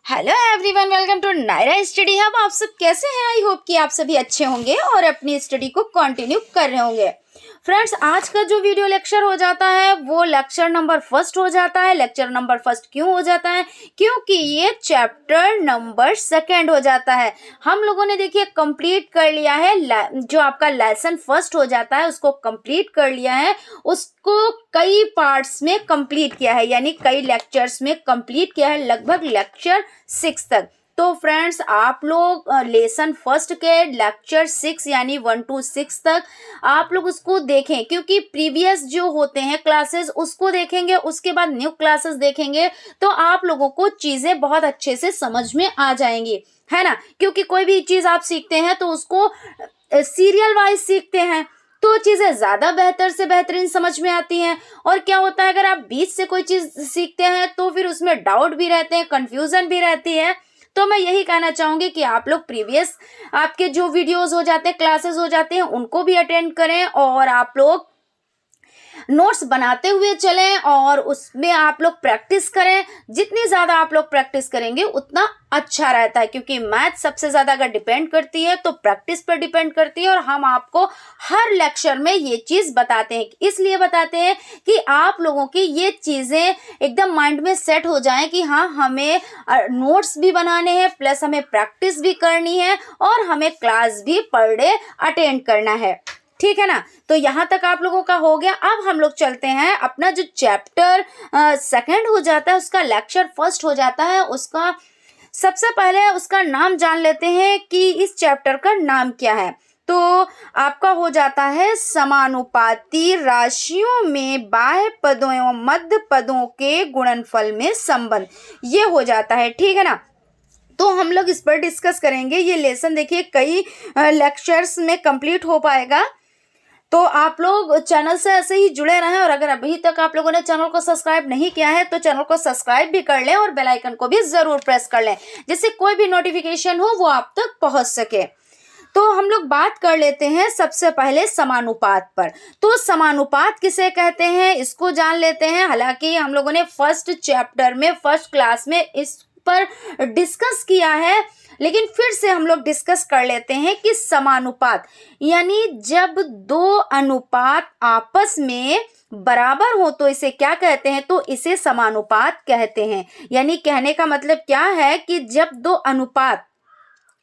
Hello everyone, welcome to Naira study hub. आप सब कैसे हैं? आई होप कि आप सभी अच्छे होंगे और अपनी स्टडी को कंटिन्यू कर रहे होंगे। फ्रेंड्स, आज का जो वीडियो लेक्चर हो जाता है वो लेक्चर नंबर फर्स्ट हो जाता है। लेक्चर नंबर फर्स्ट क्यों हो जाता है? क्योंकि ये चैप्टर नंबर सेकंड हो जाता है। हम लोगों ने देखिए कंप्लीट कर लिया है, जो आपका लेसन फर्स्ट हो जाता है उसको कंप्लीट कर लिया है, उसको कई पार्ट्स में कंप्लीट किया है, यानी कई लेक्चर्स में कंप्लीट किया है, लगभग लेक्चर 6 तक। तो फ्रेंड्स, आप लोग लेसन फर्स्ट के लेक्चर 6 यानी 1 to 6 तक आप लोग उसको देखें, क्योंकि प्रीवियस जो होते हैं क्लासेस उसको देखेंगे, उसके बाद न्यू क्लासेस देखेंगे तो आप लोगों को चीज़ें बहुत अच्छे से समझ में आ जाएंगी, है ना। क्योंकि कोई भी चीज़ आप सीखते हैं तो उसको सीरियल वाइज सीखते हैं तो चीज़ें ज़्यादा बेहतर से बेहतरीन समझ में आती हैं। और क्या होता है, अगर आप बीच से कोई चीज़ सीखते हैं तो फिर उसमें डाउट भी रहते हैं, कंफ्यूजन भी रहती है। तो मैं यही कहना चाहूँगी कि आप लोग प्रीवियस आपके जो वीडियोस हो जाते हैं, क्लासेस हो जाते हैं, उनको भी अटेंड करें और आप लोग नोट्स बनाते हुए चलें और उसमें आप लोग प्रैक्टिस करें। जितनी ज़्यादा आप लोग प्रैक्टिस करेंगे उतना अच्छा रहता है, क्योंकि मैथ सबसे ज़्यादा अगर डिपेंड करती है तो प्रैक्टिस पर डिपेंड करती है। और हम आपको हर लेक्चर में ये चीज़ बताते हैं, इसलिए बताते हैं कि आप लोगों की ये चीज़ें एकदम माइंड में सेट हो जाएं कि हाँ, हमें नोट्स भी बनाने हैं, प्लस हमें प्रैक्टिस भी करनी है और हमें क्लास भी पर डे अटेंड करना है। ठीक है ना। तो यहाँ तक आप लोगों का हो गया। अब हम लोग चलते हैं, अपना जो चैप्टर सेकंड हो जाता है उसका लेक्चर फर्स्ट हो जाता है, उसका सबसे पहले उसका नाम जान लेते हैं कि इस चैप्टर का नाम क्या है। तो आपका हो जाता है समानुपाती राशियों में बाह्य पदों एवं मध्य पदों के गुणनफल में संबंध, ये हो जाता है। ठीक है ना। तो हम लोग इस पर डिस्कस करेंगे। ये लेसन देखिए कई लेक्चर्स में कंप्लीट हो पाएगा, तो आप लोग चैनल से ऐसे ही जुड़े रहें। और अगर अभी तक आप लोगों ने चैनल को सब्सक्राइब नहीं किया है तो चैनल को सब्सक्राइब भी कर लें और बेल आइकन को भी जरूर प्रेस कर लें, जिससे कोई भी नोटिफिकेशन हो वो आप तक पहुंच सके। तो हम लोग बात कर लेते हैं सबसे पहले समानुपात पर। तो समानुपात किसे कहते हैं इसको जान लेते हैं। हालांकि हम लोगों ने फर्स्ट चैप्टर में, फर्स्ट क्लास में इस पर डिस्कस किया है, लेकिन फिर से हम लोग डिस्कस कर लेते हैं कि समानुपात यानी जब दो अनुपात आपस में बराबर हो तो इसे क्या कहते हैं? तो इसे समानुपात कहते हैं। यानी कहने का मतलब क्या है कि जब दो अनुपात,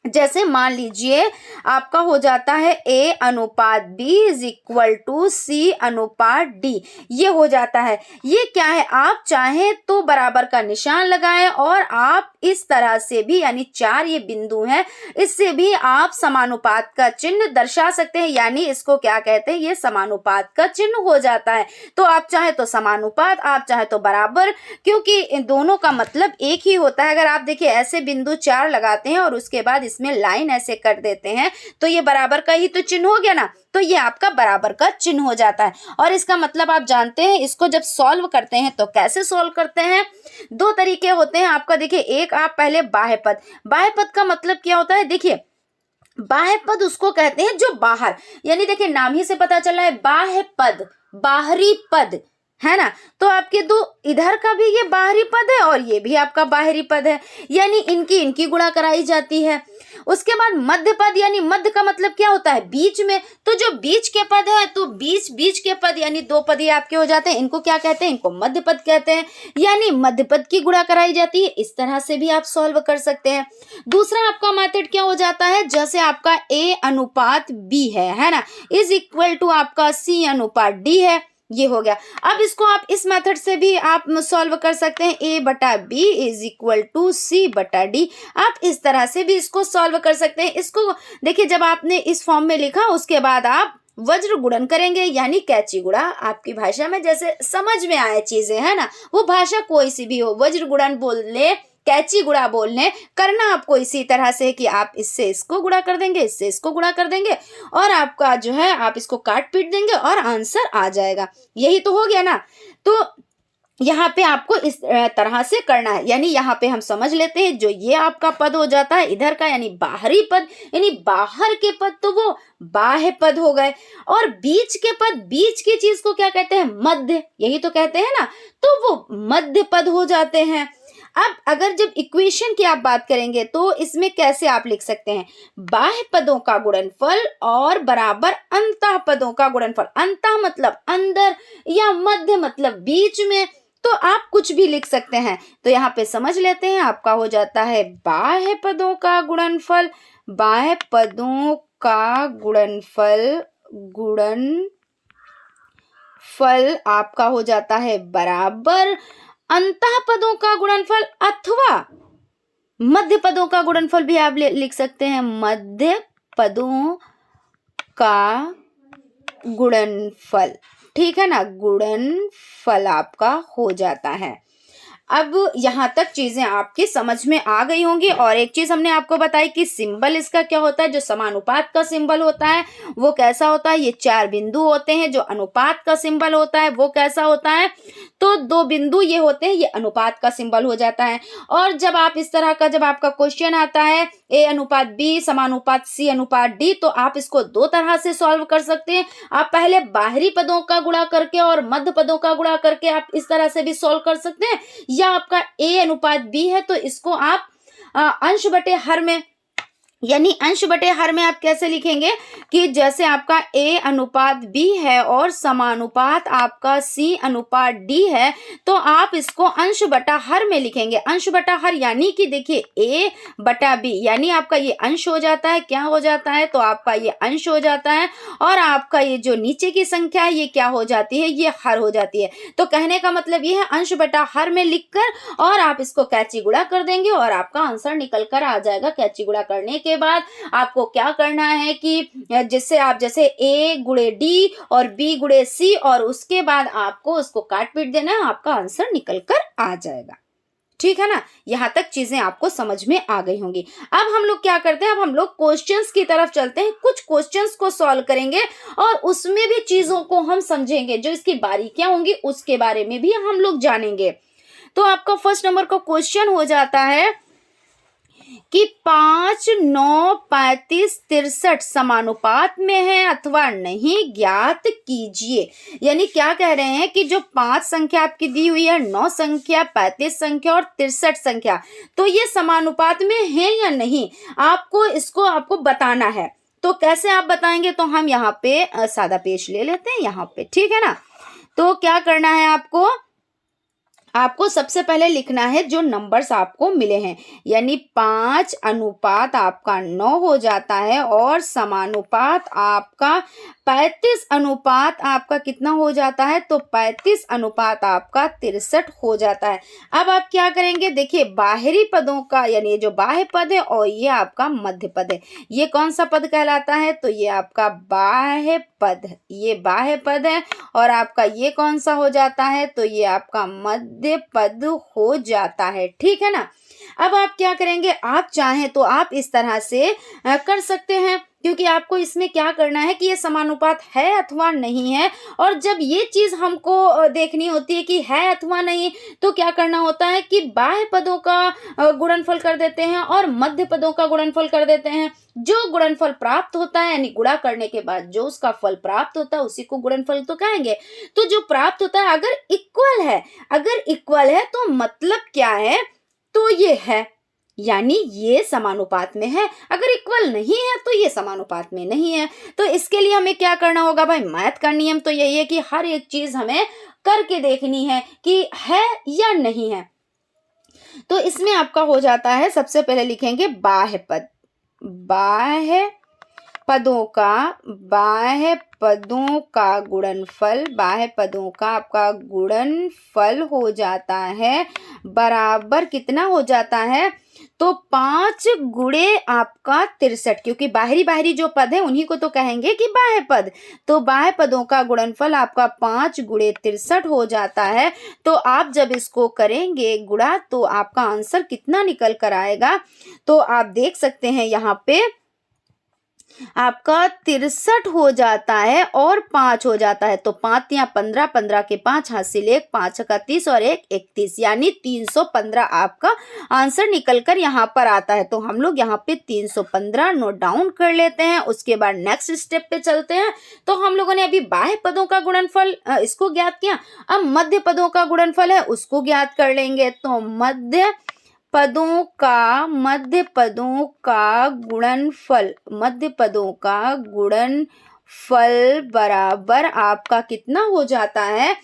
जैसे मान लीजिए आपका हो जाता है A अनुपात B is equal to C अनुपात D, ये हो जाता है। ये क्या है, आप चाहें तो बराबर का निशान लगाएं और आप इस तरह से भी, यानी 4 ये बिंदु हैं, इससे भी आप समानुपात का चिन्ह दर्शा सकते हैं। यानी इसको क्या कहते हैं? ये समानुपात का चिन्ह हो जाता है। तो आप चाहे तो समानुपात, आप चाहे तो बराबर, क्योंकि इन दोनों का मतलब एक ही होता है। अगर आप देखिए ऐसे बिंदु 4 लगाते हैं और उसके बाद इसमें लाइन ऐसे कर देते हैं तो ये बराबर का ही तो चिन्ह हो गया ना। तो ये आपका बराबर का चिन्ह हो जाता है। और इसका मतलब आप जानते हैं, इसको जब सॉल्व करते हैं तो कैसे सॉल्व करते हैं? दो तरीके होते हैं आपका। देखिए, एक आप पहले बाह्य पद, बाह्य पद का मतलब क्या होता है? देखिए, बाह्य पद उसको कहते हैं जो बाहर, यानी देखिए नाम ही से पता चल रहा है बाह्य पद, बाहरी पद, है ना। तो आपके दो, इधर का भी ये बाहरी पद है और ये भी आपका बाहरी पद है, यानी इनकी गुणा कराई जाती है। उसके बाद मध्य पद, यानी मध्य का मतलब क्या होता है? बीच में। तो जो बीच के पद है तो बीच के पद, यानी दो पद ये आपके हो जाते हैं, इनको क्या कहते हैं? इनको मध्य पद कहते हैं, यानी मध्य पद की गुणा कराई जाती है। इस तरह से भी आप सॉल्व कर सकते हैं। दूसरा आपका मेथड क्या हो जाता है? जैसे आपका A अनुपात B है ना, इज इक्वल टू आपका C अनुपात D है, ये हो गया। अब इसको आप इस मेथड से भी आप सॉल्व कर सकते हैं। A बटा B is equal to C बटा D, आप इस तरह से भी इसको सॉल्व कर सकते हैं। इसको देखिए, जब आपने इस फॉर्म में लिखा उसके बाद आप वज्र गुणन करेंगे, यानी कैची गुणा, आपकी भाषा में जैसे समझ में आए चीजें, है ना। वो भाषा कोई सी भी हो, वज्र गुणन बोलने, कैची गुणा बोलने, करना आपको इसी तरह से कि आप इससे इसको गुणा कर देंगे, इससे इसको गुणा कर देंगे और आपका जो है आप इसको काट पीट देंगे और आंसर आ जाएगा। यही तो हो गया ना। तो यहाँ पे आपको इस तरह से करना है। यानी यहाँ पे हम समझ लेते हैं, जो ये आपका पद हो जाता है इधर का, यानी बाहरी पद, यानी बाहर के पद तो वो बाह्य पद हो गए। और बीच के पद, बीच की चीज को क्या कहते हैं? मध्य, यही तो कहते हैं ना। तो वो मध्य पद हो जाते हैं। अब अगर जब इक्वेशन की आप बात करेंगे तो इसमें कैसे आप लिख सकते हैं, बाह्य पदों का गुणनफल और बराबर अंतः पदों का गुणनफल। अंतः मतलब अंदर या मध्य मतलब बीच में, तो आप कुछ भी लिख सकते हैं। तो यहाँ पे समझ लेते हैं, आपका हो जाता है बाह्य पदों का गुणनफल, बाह्य पदों का गुणनफल आपका हो जाता है बराबर अंतः पदों का गुणनफल, अथवा मध्य पदों का गुणनफल भी आप लिख सकते हैं, मध्य पदों का गुणनफल। ठीक है ना, गुणनफल आपका हो जाता है। अब यहाँ तक चीजें आपकी समझ में आ गई होंगी। और एक चीज हमने आपको बताई कि सिंबल इसका क्या होता है, जो समानुपात का सिंबल होता है वो कैसा होता है, ये 4 बिंदु होते हैं। जो अनुपात का सिंबल होता है वो कैसा होता है, तो 2 बिंदु ये होते हैं, ये अनुपात का सिंबल हो जाता है। और जब आप इस तरह का जब आपका क्वेश्चन आता है A अनुपात B समानुपात C अनुपात D, तो आप इसको 2 तरह से सॉल्व कर सकते हैं। आप पहले बाहरी पदों का गुणा करके और मध्य पदों का गुणा करके आप इस तरह से भी सॉल्व कर सकते हैं, या आपका A अनुपात B है तो इसको आप अंश बटे हर में, यानी अंश बटे हर में आप कैसे लिखेंगे कि जैसे आपका A अनुपात B है और समानुपात आपका C अनुपात D है, तो आप इसको अंश बटा हर में लिखेंगे। अंश बटा हर यानी कि देखिए A बटा B, यानी आपका ये अंश हो जाता है, क्या हो जाता है, तो आपका ये अंश हो जाता है। और आपका ये जो नीचे की संख्या है ये क्या हो जाती है, ये हर हो जाती है। तो कहने का मतलब ये है अंश बटा हर में लिखकर और आप इसको कैची गुणा कर देंगे और आपका आंसर निकल कर आ जाएगा। कैची गुणा करने के बाद आपको क्या करना है कि जिससे आप जैसे A गुणे D और B गुणे C, और उसके बाद आपको उसको काट पीट देना है, आपका आंसर निकल कर आ जाएगा। ठीक है ना, यहां तक चीजें आपको समझ में आ गई होंगी। अब हम लोग क्या करते हैं, अब हम लोग क्वेश्चंस की तरफ चलते हैं। कुछ क्वेश्चंस को सॉल्व करेंगे और उसमें भी चीजों को हम समझेंगे, जो इसकी बारीकियां होंगी उसके बारे में भी हम लोग जानेंगे। तो आपका फर्स्ट नंबर का क्वेश्चन हो जाता है कि 5, 9, 35, 63 समानुपात में है अथवा नहीं, ज्ञात कीजिए। यानी क्या कह रहे हैं कि जो 5 संख्या आपकी दी हुई है, 9 संख्या, 35 संख्या और 63 संख्या, तो ये समानुपात में है या नहीं, आपको इसको आपको बताना है। तो कैसे आप बताएंगे, तो हम यहाँ पे सादा पेज ले लेते हैं यहाँ पे। ठीक है ना, तो क्या करना है, आपको सबसे पहले लिखना है जो नंबर्स आपको मिले हैं, यानी 5 अनुपात आपका 9 हो जाता है और समानुपात आपका 35 अनुपात आपका कितना हो जाता है, तो 35 अनुपात आपका 63 हो जाता है। अब आप क्या करेंगे, देखिए बाहरी पदों का, यानी जो बाह्य पद है और ये आपका मध्य पद है, ये कौन सा पद कहलाता है, तो ये आपका बाह्य पद, ये बाह्य पद है। और आपका ये कौन सा हो जाता है, तो ये आपका मध्य पद हो जाता है। ठीक है ना, अब आप क्या करेंगे, आप चाहें तो आप इस तरह से कर सकते हैं, क्योंकि आपको इसमें क्या करना है कि ये समानुपात है अथवा नहीं है। और जब ये चीज हमको देखनी होती है कि है अथवा नहीं, तो क्या करना होता है कि बाह्य पदों का गुणनफल कर देते हैं और मध्य पदों का गुणनफल कर देते हैं। जो गुणनफल प्राप्त होता है, यानी गुणा करने के बाद जो उसका फल प्राप्त होता है उसी को गुणनफल तो कहेंगे। तो जो प्राप्त होता है अगर इक्वल है तो मतलब क्या है, तो ये है, यानी ये समानुपात में है। अगर इक्वल नहीं है तो ये समानुपात में नहीं है। तो इसके लिए हमें क्या करना होगा भाई, मैथ का नियम तो यही है कि हर एक चीज हमें करके देखनी है कि है या नहीं है। तो इसमें आपका हो जाता है, सबसे पहले लिखेंगे बाह्य पद, बाह्य पदों का गुणनफल, बाह्य पदों का आपका गुणनफल हो जाता है बराबर कितना हो जाता है, तो 5 गुणे आपका 63, क्योंकि बाहरी जो पद है उन्हीं को तो कहेंगे कि बाह्य पद। तो बाह्य पदों का गुणनफल आपका 5 गुणे 63 हो जाता है। तो आप जब इसको करेंगे गुणा तो आपका आंसर कितना निकल कर आएगा, तो आप देख सकते हैं यहाँ पे आपका 63 हो जाता है और 5 हो जाता है। तो 5 या 15, 15 के 5 हासिल 1, 5 का 30 और 1 31, यानी 315 आपका आंसर निकल कर यहाँ पर आता है। तो हम लोग यहाँ पे 315 नोट डाउन कर लेते हैं। उसके बाद नेक्स्ट स्टेप पे चलते हैं। तो हम लोगों ने अभी बाह्य पदों का गुणनफल इसको ज्ञात किया, अब मध्य पदों का गुणनफल है उसको ज्ञात कर लेंगे। तो मध्य पदों का गुणनफल बराबर आपका कितना हो जाता है?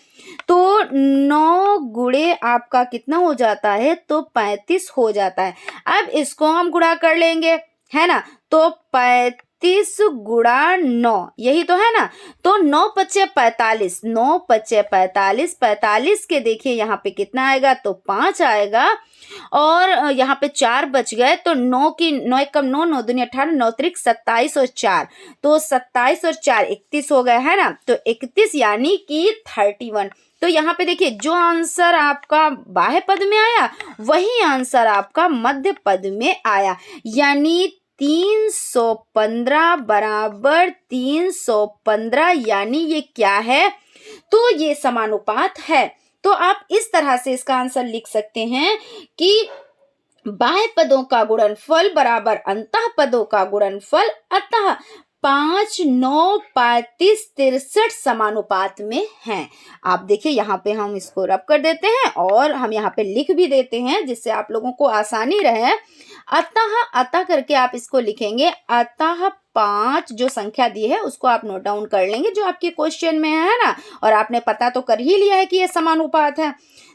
तो 9 गुणे आपका कितना हो जाता है? तो 35 हो जाता है। अब इसको हम गुणा कर लेंगे, है ना। तो 35 गुणा 9, यही तो है ना। तो 9 पचे 45, 9 पचे 45, 45 के देखिए यहाँ पे कितना आएगा? तो 5 आएगा और यहाँ पे 4 बच गए। तो 9 एक कम 9, 9 दूनी 18, 9 त्रिक 27 और 4, तो 27 और 4 31 हो गए, है ना। तो 31 यानी कि 31। तो यहाँ पे देखिए जो आंसर आपका बाह्य पद में आया वही आंसर आपका मध्य पद में आया, यानी 315 बराबर 315, यानी ये क्या है? तो ये समानुपात है। तो आप इस तरह से इसका आंसर लिख सकते हैं कि बाह्य पदों का गुणनफल बराबर अंतः पदों का गुणनफल, अतः 5, 9, 35, 63 समानुपात में हैं। आप देखिए यहाँ पे हम इसको रब कर देते हैं और हम यहाँ पे लिख भी देते हैं जिससे आप लोगों को आसानी रहे। अतः करके आप इसको लिखेंगे, अतः 5 जो संख्या दी है उसको आप नोट डाउन कर लेंगे जो आपके क्वेश्चन में है ना। और आपने पता तो कर ही लिया है कि ये समानुपात है।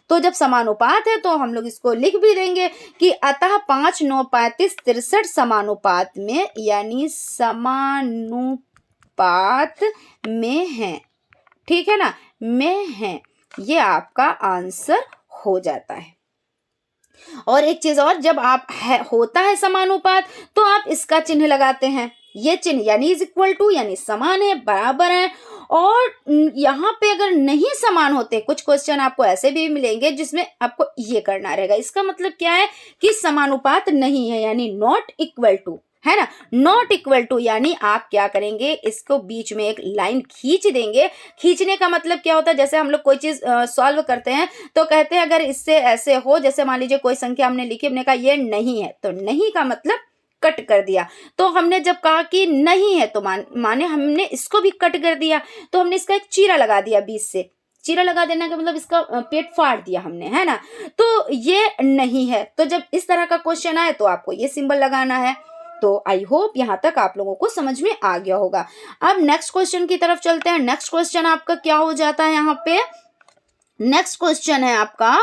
तो जब समानुपात है तो हम लोग इसको लिख भी देंगे कि अतः 5, 9, 35, 63 समानुपात में, यानी समानुपात में है, ठीक है ना, में है। ये आपका आंसर हो जाता है। और एक चीज और, जब आप होता है समानुपात तो आप इसका चिन्ह लगाते हैं, ये चिन्ह यानी इज इक्वल टू, यानी समान है, बराबर है। और यहाँ पे अगर नहीं समान होते, कुछ क्वेश्चन आपको ऐसे भी मिलेंगे जिसमें आपको ये करना रहेगा। इसका मतलब क्या है कि समानुपात नहीं है, यानी नॉट इक्वल टू, है ना। नॉट इक्वल टू यानी आप क्या करेंगे, इसको बीच में एक लाइन खींच देंगे। खींचने का मतलब क्या होता है, जैसे हम लोग कोई चीज सॉल्व करते हैं तो कहते हैं अगर इससे ऐसे हो, जैसे मान लीजिए कोई संख्या हमने लिखी, हमने कहा ये नहीं है, तो नहीं का मतलब कट कर दिया। तो हमने जब कहा कि नहीं है तो माने हमने इसको भी कट कर दिया, तो हमने इसका एक चीरा लगा दिया बीच से। चीरा लगा देने का मतलब इसका पेट फाड़ दिया हमने, है ना। तो ये नहीं है, तो जब इस तरह का क्वेश्चन आए तो आपको ये सिंबल लगाना है। तो आई होप यहाँ तक आप लोगों को समझ में आ गया होगा। अब नेक्स्ट क्वेश्चन की तरफ चलते हैं। नेक्स्ट क्वेश्चन आपका क्या हो जाता है यहाँ पे? नेक्स्ट क्वेश्चन है आपका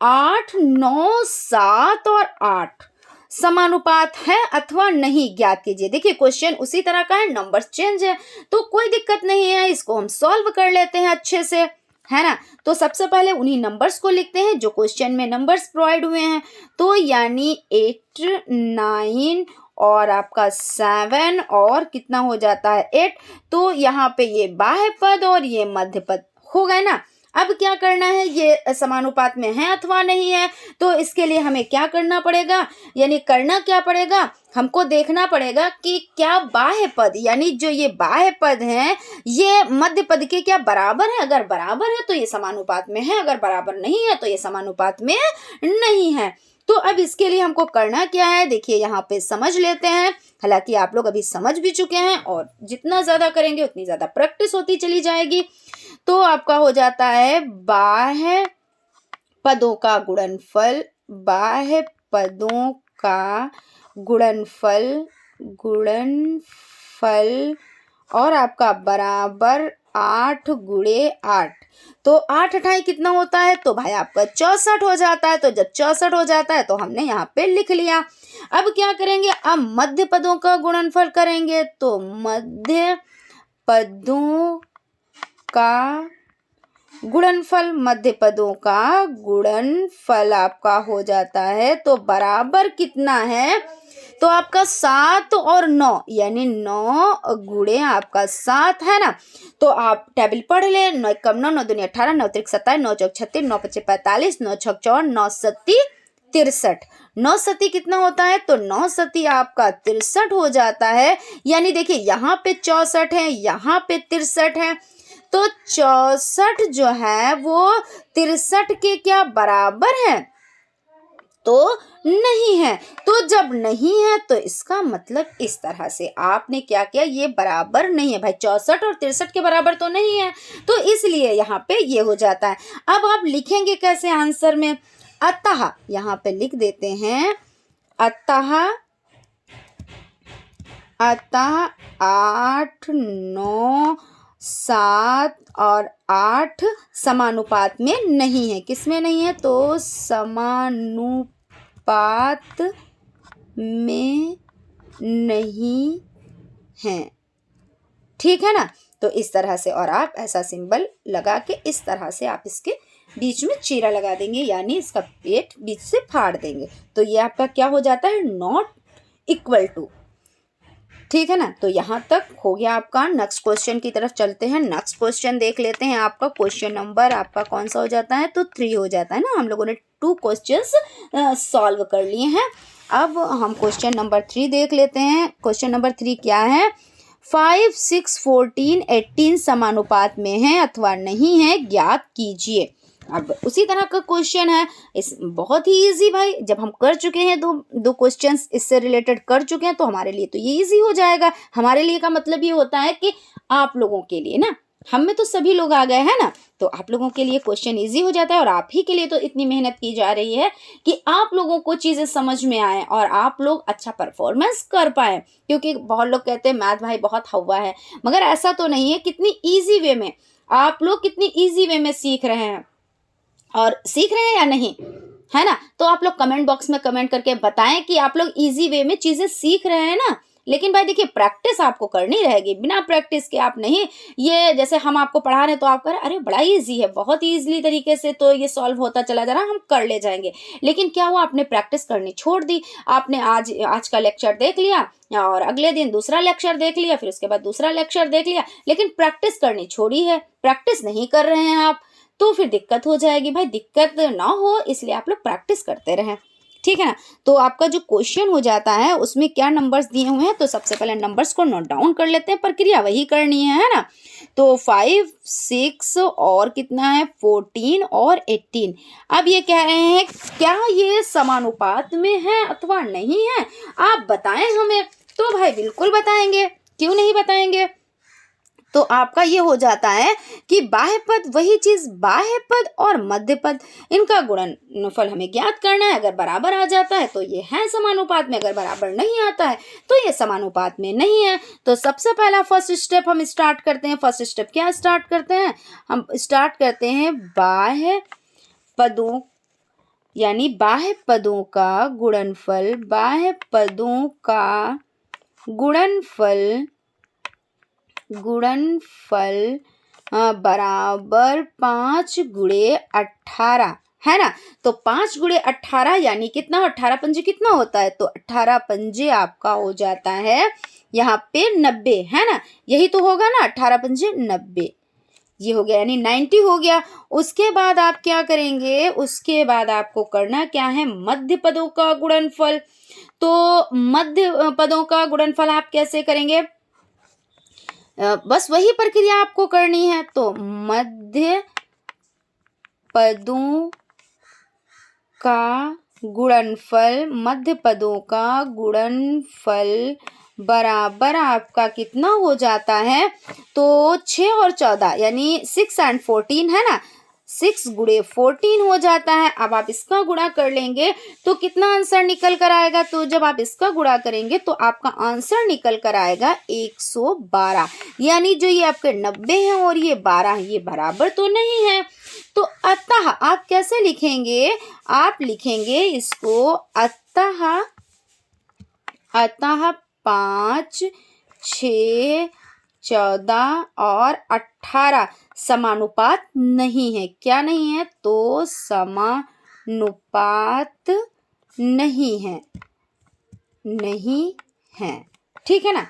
8, 9, 7 और 8 समानुपात है अथवा नहीं, ज्ञात कीजिए। देखिए क्वेश्चन उसी तरह का है, नंबर्स चेंज है, तो कोई दिक्कत नहीं है, इसको हम सॉल्व कर लेते हैं अच्छे से, है ना। तो सबसे पहले उन्हीं नंबर्स को लिखते हैं जो क्वेश्चन में नंबर्स प्रोवाइड हुए हैं। तो यानी 8, 9 और आपका 7 और कितना हो जाता है 8। तो यहाँ पे ये बाह्य पद और ये मध्य पद हो गए ना। अब क्या करना है, ये समानुपात में है अथवा नहीं है, तो इसके लिए हमें क्या करना पड़ेगा, यानी करना क्या पड़ेगा, हमको देखना पड़ेगा कि क्या बाह्य पद, यानी जो ये बाह्य पद हैं ये मध्य पद के क्या बराबर है। अगर बराबर है तो ये समानुपात में है, अगर बराबर नहीं है तो ये समानुपात में नहीं है। तो अब इसके लिए हमको करना क्या है, देखिए यहाँ पे समझ लेते हैं। हालांकि आप लोग अभी समझ भी चुके हैं और जितना ज्यादा करेंगे उतनी ज्यादा प्रैक्टिस होती चली जाएगी। तो आपका हो जाता है बाह्य पदों का गुणनफल, बाह्य पदों का गुणनफल और आपका बराबर 8 गुणे 8। तो 8 अठाई कितना होता है, तो भाई आपका 64 हो जाता है। तो जब 64 हो जाता है तो हमने यहाँ पे लिख लिया। अब क्या करेंगे, अब मध्य पदों का गुणनफल करेंगे। तो मध्य पदों का गुणनफल, मध्य पदों का गुणनफल आपका हो जाता है। तो बराबर कितना है, तो आपका 7 और 9, यानी 9 गुणे आपका 7, है ना। तो आप टेबल पढ़ ले, 9 कम 9, 9 दूनी 18, 9 त्रिक 27, 9 चौक 36, 9 पचे 45, 9 छक 54, 9 सत्ती 63, 9 सती कितना होता है, तो 9 सती आपका 63 हो जाता है। यानी देखिए यहाँ पे 64 है, यहाँ पे 63 है, तो 64 जो है वो 63 के क्या बराबर है, तो नहीं है। तो जब नहीं है तो इसका मतलब इस तरह से आपने क्या किया, ये बराबर नहीं है भाई, 64 और 63 के बराबर तो नहीं है, तो इसलिए यहाँ पे ये हो जाता है। अब आप लिखेंगे कैसे आंसर में, अतः यहाँ पे लिख देते हैं, अतः 8, 9, 7 और 8 समानुपात में नहीं है। किस में नहीं है, तो समानुपात में नहीं है, ठीक है ना। तो इस तरह से, और आप ऐसा सिंबल लगा के इस तरह से आप इसके बीच में चीरा लगा देंगे, यानी इसका पेट बीच से फाड़ देंगे, तो ये आपका क्या हो जाता है, नॉट इक्वल टू, ठीक है ना। तो यहाँ तक हो गया आपका। नेक्स्ट क्वेश्चन की तरफ चलते हैं। नेक्स्ट क्वेश्चन देख लेते हैं। आपका क्वेश्चन नंबर आपका कौन सा हो जाता है, तो 3 हो जाता है ना। हम लोगों ने 2 क्वेश्चंस सॉल्व कर लिए हैं। अब हम क्वेश्चन नंबर 3 देख लेते हैं। क्वेश्चन नंबर 3 क्या है, 5, 6, 14, 18 समानुपात में है अथवा नहीं है, ज्ञात कीजिए। अब उसी तरह का क्वेश्चन है, इस बहुत ही इजी भाई, जब हम कर चुके हैं दो क्वेश्चंस इससे रिलेटेड कर चुके हैं, तो हमारे लिए तो ये इजी हो जाएगा। हमारे लिए का मतलब ये होता है कि आप लोगों के लिए ना, हम में तो सभी लोग आ गए हैं ना, तो आप लोगों के लिए क्वेश्चन इजी हो जाता है। और आप ही के लिए तो इतनी मेहनत की जा रही है कि आप लोगों को चीज़ें समझ में आए और आप लोग अच्छा परफॉर्मेंस कर पाए। क्योंकि बहुत लोग कहते हैं मैथ भाई बहुत हवा है, मगर ऐसा तो नहीं है। कितनी ईजी वे में आप लोग कितनी ईजी वे में सीख रहे हैं, और सीख रहे हैं या नहीं, है ना। तो आप लोग कमेंट बॉक्स में कमेंट करके बताएं कि आप लोग इजी वे में चीज़ें सीख रहे हैं ना। लेकिन भाई देखिए, प्रैक्टिस आपको करनी रहेगी, बिना प्रैक्टिस के आप नहीं, ये जैसे हम आपको पढ़ा रहे हैं तो आप कह रहे हैं अरे बड़ा इजी है, बहुत ईजिली तरीके से तो ये सॉल्व होता चला जा रहा है, हम कर ले जाएंगे। लेकिन क्या हुआ, आपने प्रैक्टिस करनी छोड़ दी। आपने आज का लेक्चर देख लिया और अगले दिन दूसरा लेक्चर देख लिया, फिर उसके बाद दूसरा लेक्चर देख लिया, लेकिन प्रैक्टिस करनी छोड़ी है, प्रैक्टिस नहीं कर रहे हैं आप, तो फिर दिक्कत हो जाएगी भाई। दिक्कत ना हो इसलिए आप लोग प्रैक्टिस करते रहें, ठीक है ना। तो आपका जो क्वेश्चन हो जाता है उसमें क्या नंबर्स दिए हुए हैं, तो सबसे पहले नंबर्स को नोट डाउन कर लेते हैं, प्रक्रिया वही करनी है ना। तो 5, 6 और कितना है 14 और 18। अब ये कह रहे हैं क्या ये समानुपात में है अथवा नहीं है, आप बताएं हमें। तो भाई बिल्कुल बताएंगे, क्यों नहीं बताएंगे। तो आपका ये हो जाता है कि बाह्य पद, वही चीज बाह्य पद और मध्य पद, इनका गुणनफल हमें ज्ञात करना है। अगर बराबर आ जाता है तो ये है समानुपात में, अगर बराबर नहीं आता है तो ये समानुपात में नहीं है। तो सबसे पहला फर्स्ट स्टेप हम स्टार्ट करते हैं। फर्स्ट स्टेप क्या स्टार्ट करते हैं, हम स्टार्ट करते हैं बाह्य पदों, यानी बाह्य पदों का गुणनफल, बाह्य पदों का गुणनफल बराबर 5 गुणे 18, है ना। तो 5 गुणे 18 यानी कितना, 18 पंजे कितना होता है, तो 18 पंजे आपका हो जाता है यहाँ पे 90, है ना। यही तो होगा ना, 18 पंजे 90, ये हो गया यानी 90 हो गया। उसके बाद आप क्या करेंगे, उसके बाद आपको करना क्या है, मध्य पदों का गुणनफल। तो मध्य पदों का गुणनफल आप कैसे करेंगे, बस वही प्रक्रिया आपको करनी है। तो मध्य पदों का गुणनफल, मध्य पदों का गुणनफल बराबर आपका कितना हो जाता है, तो 6 और 14 यानी 6 and 14, है ना। 6 गुणे 14 हो जाता है। अब आप इसका गुणा कर लेंगे तो कितना आंसर निकल कर आएगा, तो जब आप इसका गुणा करेंगे तो आपका आंसर निकल कर आएगा 112। यानी जो ये आपके 90 हैं और ये 12 हैं, ये बराबर तो नहीं है। तो अतः आप कैसे लिखेंगे, आप लिखेंगे इसको अतः 5, 6, 14 और 18 समानुपात नहीं है। क्या नहीं है, तो समानुपात नहीं है, नहीं है, ठीक है ना।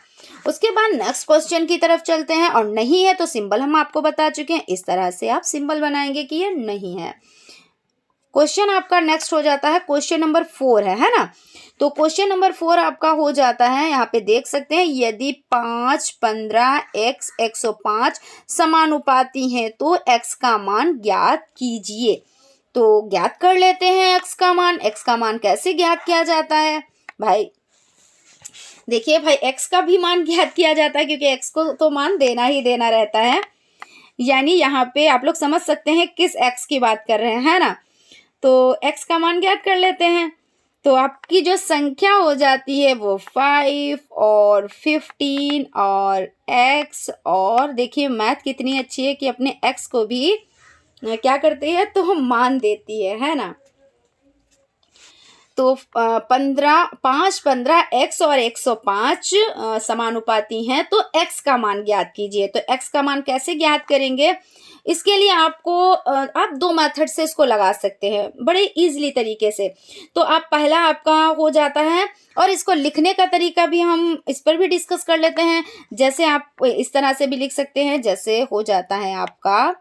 उसके बाद नेक्स्ट क्वेश्चन की तरफ चलते हैं। और नहीं है तो सिंबल हम आपको बता चुके हैं, इस तरह से आप सिंबल बनाएंगे कि ये नहीं है। क्वेश्चन आपका नेक्स्ट हो जाता है क्वेश्चन नंबर 4 है ना। तो क्वेश्चन नंबर 4 आपका हो जाता है, यहाँ पे देख सकते हैं, यदि 5, 15, x 105 समानुपाती हैं तो x का मान ज्ञात कीजिए। तो ज्ञात कर लेते हैं x का मान। x का मान कैसे ज्ञात किया जाता है भाई? देखिए भाई, x का भी मान ज्ञात किया जाता है क्योंकि x को तो मान देना ही देना रहता है। यानी यहाँ पे आप लोग समझ सकते हैं किस x की बात कर रहे हैं, है ना। तो x का मान ज्ञात कर लेते हैं। तो आपकी जो संख्या हो जाती है वो 5 और 15 और x, और देखिए मैथ कितनी अच्छी है कि अपने x को भी क्या करती है, तो मान देती है ना। तो 5, 15 x और 105 समानुपाती हैं तो x का मान ज्ञात कीजिए। तो x का मान कैसे ज्ञात करेंगे? इसके लिए आपको आप 2 मेथड से इसको लगा सकते हैं बड़े इजीली तरीके से। तो आप पहला आपका हो जाता है, और इसको लिखने का तरीका भी हम इस पर भी डिस्कस कर लेते हैं। जैसे आप इस तरह से भी लिख सकते हैं, जैसे हो जाता है आपका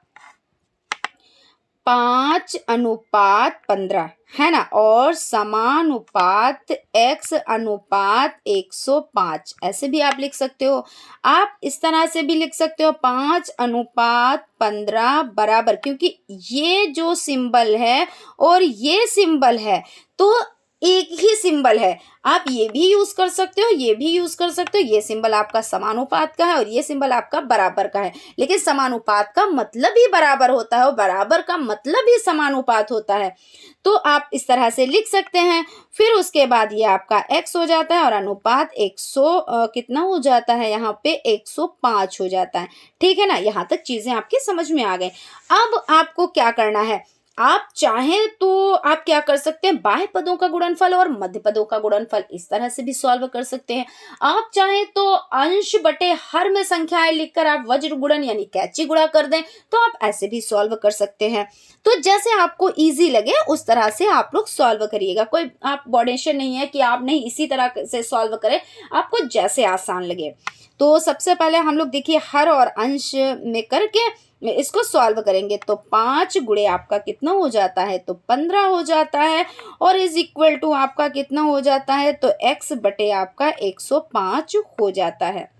5:15 है ना, और समानुपात x अनुपात 105, ऐसे भी आप लिख सकते हो। आप इस तरह से भी लिख सकते हो 5:15 बराबर, क्योंकि ये जो सिंबल है और ये सिंबल है तो एक ही सिंबल है। आप ये भी यूज कर सकते हो, ये भी यूज कर सकते हो। ये सिंबल आपका समानुपात का है और ये सिंबल आपका बराबर का है, लेकिन समानुपात का मतलब ही बराबर होता है और बराबर का मतलब ही समानुपात होता है। तो आप इस तरह से लिख सकते हैं। फिर उसके बाद ये आपका x हो जाता है और अनुपात 100 कितना हो जाता है, यहाँ पे 105 हो जाता है। ठीक है ना, यहाँ तक चीजें आपके समझ में आ गई। अब आपको क्या करना है, आप चाहें तो आप क्या कर सकते हैं, बाह्य पदों का गुणनफल और मध्य पदों का गुणनफल इस तरह से भी सॉल्व कर सकते हैं। आप चाहें तो अंश बटे हर में संख्याएं लिखकर आप वज्र गुणन यानी कैची गुणा कर दें, तो आप ऐसे भी सॉल्व कर सकते हैं। तो जैसे आपको इजी लगे उस तरह से आप लोग सॉल्व करिएगा। कोई आप बॉर्डेशन नहीं है कि आप नहीं इसी तरह से सॉल्व करें, आपको जैसे आसान लगे। तो सबसे पहले हम लोग देखिए हर और अंश में करके इसको सॉल्व करेंगे। तो 5 गुणे आपका कितना हो जाता है, तो 15 हो जाता है, और इज इक्वल टू आपका कितना हो जाता है, तो x बटे आपका 105 हो जाता है।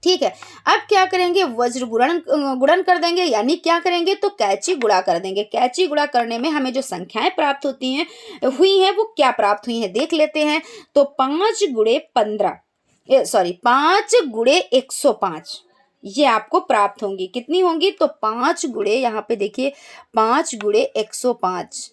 ठीक है, अब क्या करेंगे, वज्र गुणन कर देंगे, यानी क्या करेंगे, तो कैची गुणा कर देंगे। कैची गुणा करने में हमें जो संख्याएं प्राप्त होती हैं हुई हैं वो क्या प्राप्त हुई हैं देख लेते हैं। तो 5 गुणे 105 ये आपको प्राप्त होंगी। कितनी होंगी, तो 5 गुणे, यहाँ पे देखिए 5 गुणे 105,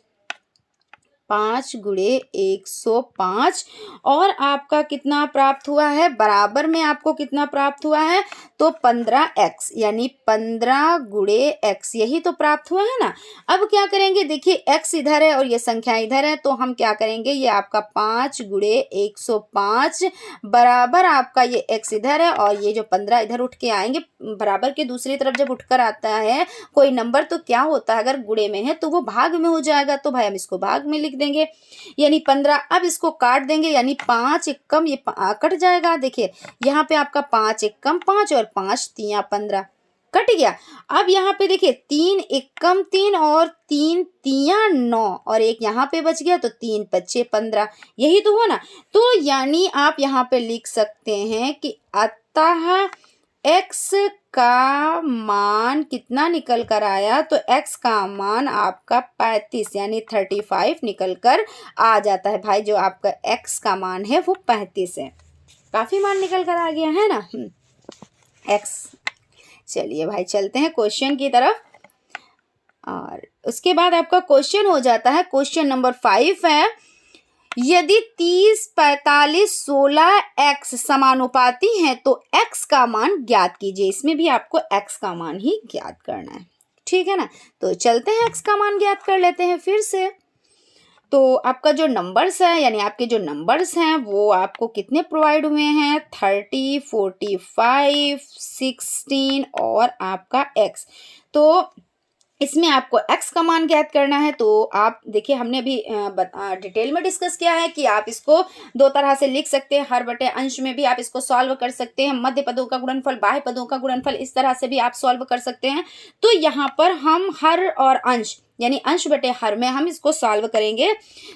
5 गुणे 105, और आपका कितना प्राप्त हुआ है, बराबर में आपको कितना प्राप्त हुआ है, तो 15x, यानी 15 गुणे x, यही तो प्राप्त हुआ है ना। अब क्या करेंगे, देखिए x इधर है और ये संख्या इधर है, तो हम क्या करेंगे, ये आपका 5 गुणे 105 बराबर आपका ये x इधर है और ये जो 15 इधर उठ के आएंगे। बराबर के दूसरी तरफ जब उठकर आता है कोई नंबर तो क्या होता है, अगर गुणे में है तो वो भाग में हो जाएगा, तो भाई हम इसको भाग में लिख देंगे, यानी 15। अब इसको काट देंगे, यानी 5 एकम ये कट जाएगा। देखिए यहाँ पे आपका 5 एकम 5 और 5 तिया 15 कट गया। अब यहाँ पे देखिए 3 एकम 3 और 3 तिया 9 और एक यहाँ पे बच गया, तो 3 पच्चे 15, यही तो हुआ ना। तो यानी आप यहाँ पे लिख सकते हैं कि अतः x का मान कितना निकल कर आया, तो x का मान आपका 35 यानी 35 निकल कर आ जाता है। भाई जो आपका x का मान है वो 35 है, काफी मान निकल कर आ गया है ना x। चलिए भाई चलते हैं क्वेश्चन की तरफ, और उसके बाद आपका क्वेश्चन हो जाता है क्वेश्चन नंबर 5 है, यदि 30, 45, 16 x समानुपाती हैं तो x का मान ज्ञात कीजिए। इसमें भी आपको x का मान ही ज्ञात करना है। ठीक है ना, तो चलते हैं x का मान ज्ञात कर लेते हैं फिर से। तो आपका जो नंबर्स है, यानी आपके जो नंबर्स हैं वो आपको कितने प्रोवाइड हुए हैं, 30, 45, 16 और आपका x। तो इसमें आपको x का मान ज्ञात करना है। तो आप देखिए हमने अभी डिटेल में डिस्कस किया है कि आप इसको 2 तरह से लिख सकते हैं, हर बटे अंश में भी आप इसको सॉल्व कर सकते हैं, मध्य पदों का गुणनफल, बाह्य पदों का गुणनफल, इस तरह से भी आप सॉल्व कर सकते हैं। तो यहाँ पर हम हर और अंश यानी अंश बटे हर में हम इसको सॉल्व करेंगे।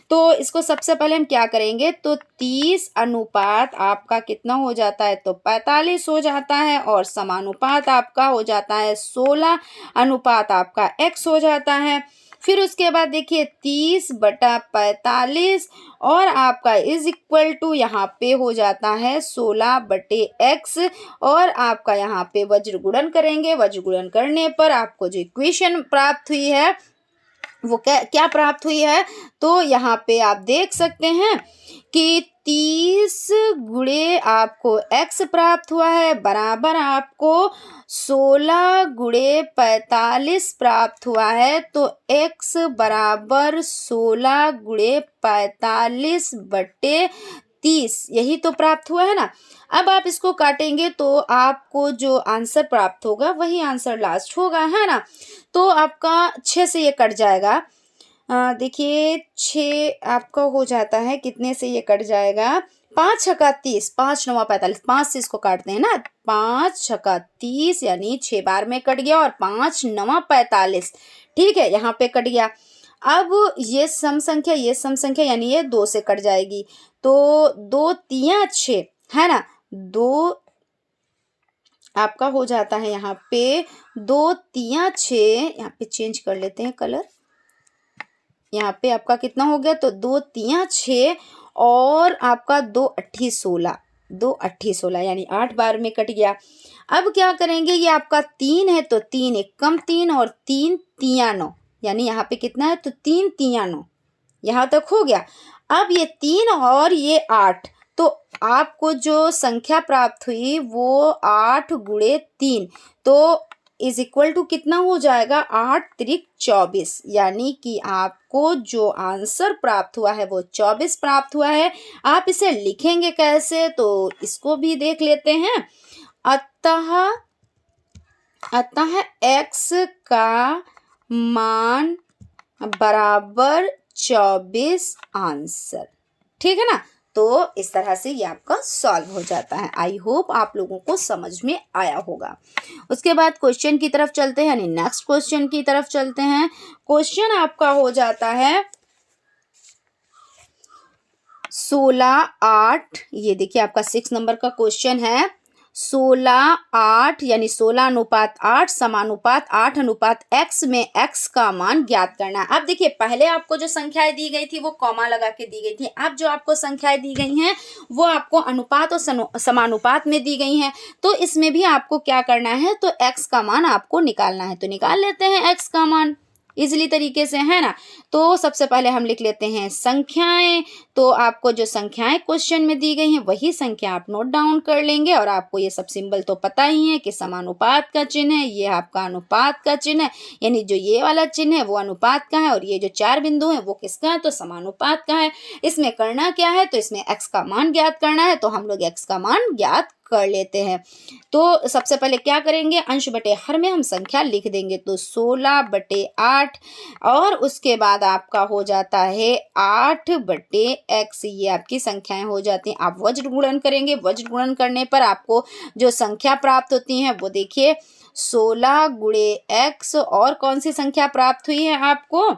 तो इसको सबसे पहले हम क्या करेंगे, तो 30 अनुपात आपका कितना हो जाता है, तो 45 हो जाता है, और समानुपात आपका हो जाता है 16 अनुपात आपका x हो जाता है। फिर उसके बाद देखिए 30/45 और आपका इज इक्वल टू यहाँ पे हो जाता है 16/x, और आपका यहाँ पे वज्र गुणन करेंगे। वज्र गुणन करने पर आपको जो इक्वेशन प्राप्त हुई है वो क्या प्राप्त हुई है, तो यहाँ पे आप देख सकते हैं कि 30 गुणे आपको x प्राप्त हुआ है बराबर आपको 16 गुणे 45 प्राप्त हुआ है। तो x बराबर 16 गुणे 45/30 यही तो प्राप्त हुआ है ना। अब आप इसको काटेंगे तो आपको जो आंसर प्राप्त होगा वही आंसर लास्ट होगा, है ना। तो आपका 6 से ये कट जाएगा। देखिए 6 आपका हो जाता है, कितने से ये कट जाएगा, 5 छक्का 30, 5 9 45, 5 से इसको काटते हैं ना, 5 छक्का 30 यानी 6 बार में कट गया, और 5 9 45, ठीक है, यहाँ पे कट गया। अब ये सम संख्या यानी ये 2 से कट जाएगी, तो 2 3 6 है ना, 2 आपका हो जाता है यहाँ पे 2 3 6, यहाँ पे चेंज कर लेते हैं कलर, यहाँ पे आपका कितना हो गया, तो 2 3 6 और आपका 2 8 16, 2 8 16 यानी 8 बार में कट गया। अब क्या करेंगे, ये आपका 3 है तो 3 एक कम 3 और 3 3 9, यानी यहाँ पे कितना है, तो 3 3 9, यहाँ तक हो गया। अब ये 3 और ये 8, तो आपको जो संख्या प्राप्त हुई वो 8 गुणे 3, तो इज इक्वल टू कितना हो जाएगा, 8 त्रिक 24, यानी कि आपको जो आंसर प्राप्त हुआ है वो 24 प्राप्त हुआ है। आप इसे लिखेंगे कैसे, तो इसको भी देख लेते हैं। अतः x का मान बराबर 24 आंसर, ठीक है ना। तो इस तरह से ये आपका सॉल्व हो जाता है। आई होप आप लोगों को समझ में आया होगा। उसके बाद क्वेश्चन की तरफ चलते हैं, यानी नेक्स्ट क्वेश्चन की तरफ चलते हैं। क्वेश्चन आपका हो जाता है 16/8, ये देखिए आपका 6 नंबर का क्वेश्चन है। 16/8 यानी 16 अनुपात 8 समानुपात 8 अनुपात x में x का मान ज्ञात करना है। अब देखिए पहले आपको जो संख्याएं दी गई थी वो कॉमा लगा के दी गई थी, अब जो आपको संख्याएं दी गई हैं वो आपको अनुपात और समानुपात में दी गई हैं। तो इसमें भी आपको क्या करना है, तो x का मान आपको निकालना है। तो निकाल लेते हैं x का मान इजिली तरीके से, है ना। तो सबसे पहले हम लिख लेते हैं संख्याएं। तो आपको जो संख्याएं क्वेश्चन में दी गई हैं वही संख्या आप नोट डाउन कर लेंगे, और आपको ये सब सिंबल तो पता ही है कि समानुपात का चिन्ह है, ये आपका अनुपात का चिन्ह है, यानी जो ये वाला चिन्ह है वो अनुपात का है, और ये जो 4 बिंदु है वो किसका है, तो समानुपात का है। इसमें करना क्या है, तो इसमें x का मान ज्ञात करना है, तो हम लोग x का मान ज्ञात कर लेते हैं। तो सबसे पहले क्या करेंगे, अंश बटे हर में हम संख्या लिख देंगे, तो 16/8, और उसके बाद आपका हो जाता है 8/x, ये आपकी संख्याएं हो जाती हैं। आप वज्र गुणन करेंगे, वज्र गुणन करने पर आपको जो संख्या प्राप्त होती है वो देखिए 16 गुणे x, और कौन सी संख्या प्राप्त हुई है आपको,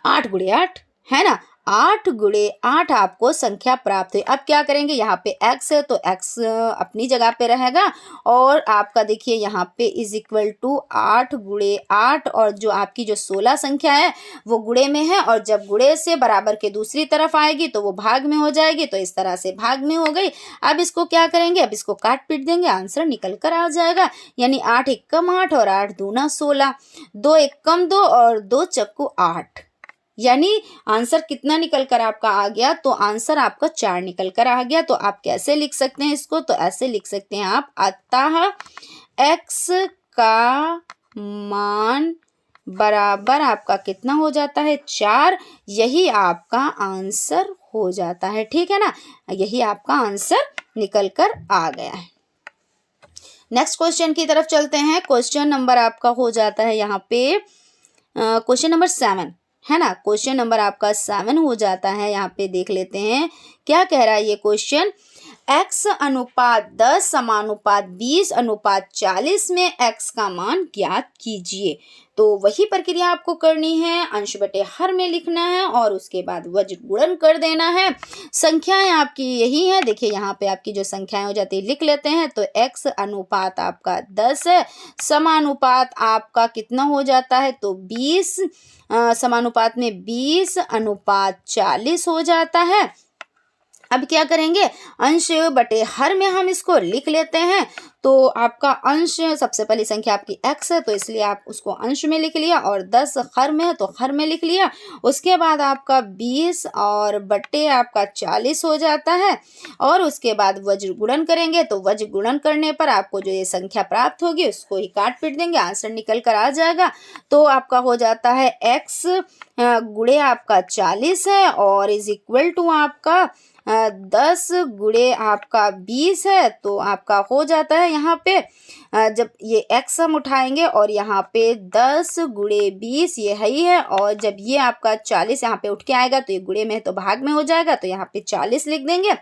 8 गुणे 8, है ना, 8 गुणे 8 आपको संख्या प्राप्त हुई। अब क्या करेंगे, यहाँ पे x है तो x अपनी जगह पे रहेगा, और आपका देखिए यहाँ पे इज इक्वल टू 8 गुणे 8, और जो आपकी जो 16 संख्या है वो गुणे में है, और जब गुणे से बराबर के दूसरी तरफ आएगी तो वो भाग में हो जाएगी। तो इस तरह से भाग में हो गई। अब इसको क्या करेंगे, अब इसको काट पीट देंगे, आंसर निकल कर आ जाएगा, यानी 8 एक कम 8 और 8 दूना 16, 2 एक कम 2 और 2 चक्कू 8, यानी आंसर कितना निकल कर आपका आ गया, तो आंसर आपका 4 निकल कर आ गया। तो आप कैसे लिख सकते हैं इसको, तो ऐसे लिख सकते हैं आप, अतः x का मान बराबर आपका कितना हो जाता है, 4, यही आपका आंसर हो जाता है, ठीक है ना, यही आपका आंसर निकल कर आ गया है। नेक्स्ट क्वेश्चन की तरफ चलते हैं। क्वेश्चन नंबर आपका हो जाता है यहाँ पे क्वेश्चन नंबर 7, है ना, क्वेश्चन नंबर आपका 7 हो जाता है। यहाँ पे देख लेते हैं क्या कह रहा है ये क्वेश्चन। x अनुपात 10 समानुपात 20 अनुपात 40 में x का मान ज्ञात कीजिए। तो वही प्रक्रिया आपको करनी है, अंश बटे हर में लिखना है और उसके बाद वज्र गुणन कर देना है। संख्याएं आपकी यही है, देखिए यहाँ पे आपकी जो संख्याएं हो जाती है लिख लेते हैं। तो x अनुपात आपका 10 है, समानुपात आपका कितना हो जाता है, तो 20 समानुपात में 20 अनुपात 40 हो जाता है। अब क्या करेंगे, अंश बटे हर में हम इसको लिख लेते हैं। तो आपका अंश, सबसे पहली संख्या आपकी x है तो इसलिए आप उसको अंश में लिख लिया, और 10 हर में है तो हर में लिख लिया। उसके बाद आपका 20 और बटे आपका 40 हो जाता है, और उसके बाद वज्र गुणन करेंगे। तो वज्र गुणन करने पर आपको जो ये संख्या प्राप्त होगी उसको ही काट पीट देंगे, आंसर निकल कर आ जाएगा। तो आपका हो जाता है x गुणे आपका 40 है और इज इक्वल टू आपका 10 गुणे आपका 20 है। तो आपका हो जाता है यहाँ पे जब ये x हम उठाएंगे और यहाँ पे 10 गुणे 20 ये है ही है, और जब ये आपका 40 यहाँ पे उठ के आएगा तो ये गुणे में है तो भाग में हो जाएगा, तो यहाँ पे 40 लिख देंगे।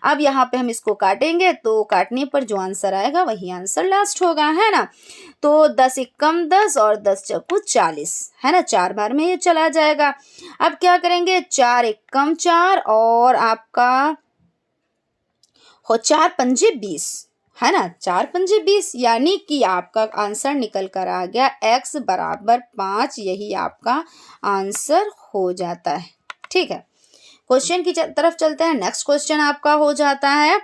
अब यहाँ पे हम इसको काटेंगे, तो काटने पर जो आंसर आएगा वही आंसर लास्ट होगा, है ना। तो 10 एकम 10 और 10 चौको 40, है ना, 4 बार में ये चला जाएगा। अब क्या करेंगे, 4 एकम 4 और आपका हो 4 पंजे 20, है ना, 4 पंजे 20, यानी कि आपका आंसर निकल कर आ गया x बराबर 5। यही आपका आंसर हो जाता है। ठीक है, क्वेश्चन की तरफ चलते हैं। नेक्स्ट क्वेश्चन आपका हो जाता है,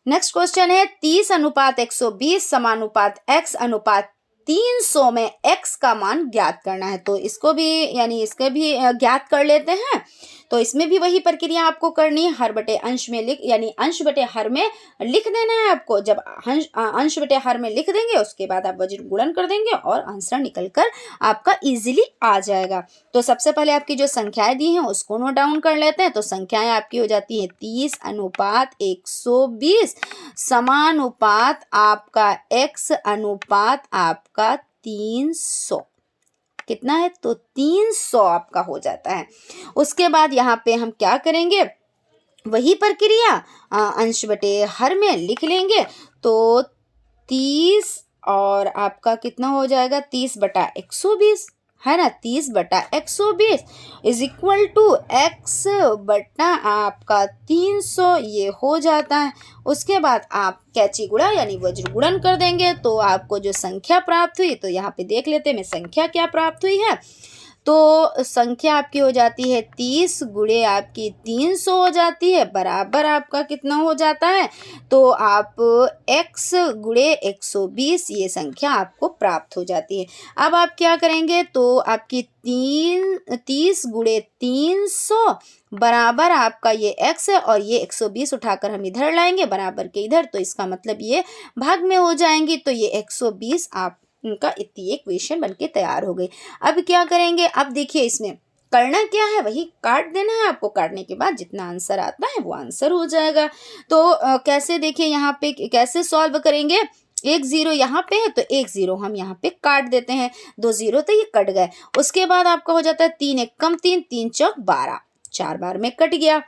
नेक्स्ट क्वेश्चन है 30 अनुपात 120 समानुपात x अनुपात 300 में x का मान ज्ञात करना है। तो इसको भी यानी इसके भी ज्ञात कर लेते हैं। तो इसमें भी वही प्रक्रिया आपको करनी है, हर बटे अंश में लिख यानी अंश बटे हर में लिख देना है आपको। जब अंश बटे हर में लिख देंगे उसके बाद आप वज्र गुणन कर देंगे और आंसर निकल कर आपका इजीली आ जाएगा। तो सबसे पहले आपकी जो संख्याएं दी हैं उसको नोट डाउन कर लेते हैं। तो संख्याएं आपकी हो जाती है 30 अनुपात 120 समानुपात आपका x अनुपात आपका 300, कितना है, तो 300 आपका हो जाता है। उसके बाद यहाँ पे हम क्या करेंगे, वही प्रक्रिया अंश बटे हर में लिख लेंगे। तो 30 और आपका कितना हो जाएगा, 30 बटा 120, है ना, 30 बटा 120 इज इक्वल टू x बटा आपका 300, ये हो जाता है। उसके बाद आप कैची गुणा यानी वज्र गुणन कर देंगे। तो आपको जो संख्या प्राप्त हुई, तो यहाँ पे देख लेते हैं संख्या क्या प्राप्त हुई है। तो संख्या आपकी हो जाती है 30 गुणे आपकी 300 हो जाती है, बराबर आपका कितना हो जाता है, तो आप x गुणे 120 ये संख्या आपको प्राप्त हो जाती है। अब आप क्या करेंगे, तो आपकी 30 गुणे 300 बराबर आपका ये x है और ये 120 उठाकर हम इधर लाएंगे बराबर के इधर, तो इसका मतलब ये भाग में हो जाएंगी। तो ये 120 आप उनका इतनी इक्वेशन बनके तैयार हो गई। अब क्या करेंगे, अब देखिए इसमें करना क्या है, वही काट देना है आपको। काटने के बाद जितना आंसर आता है वो आंसर हो जाएगा। तो कैसे, देखिए यहाँ पे कैसे सॉल्व करेंगे, 1 0 यहाँ पे है तो 1 0 हम यहाँ पे काट देते हैं, 2 0 तो ये कट गए। उसके बाद आपका हो जाता है 3 एकम 3 3 चौक 12, 4 बार में कट गया।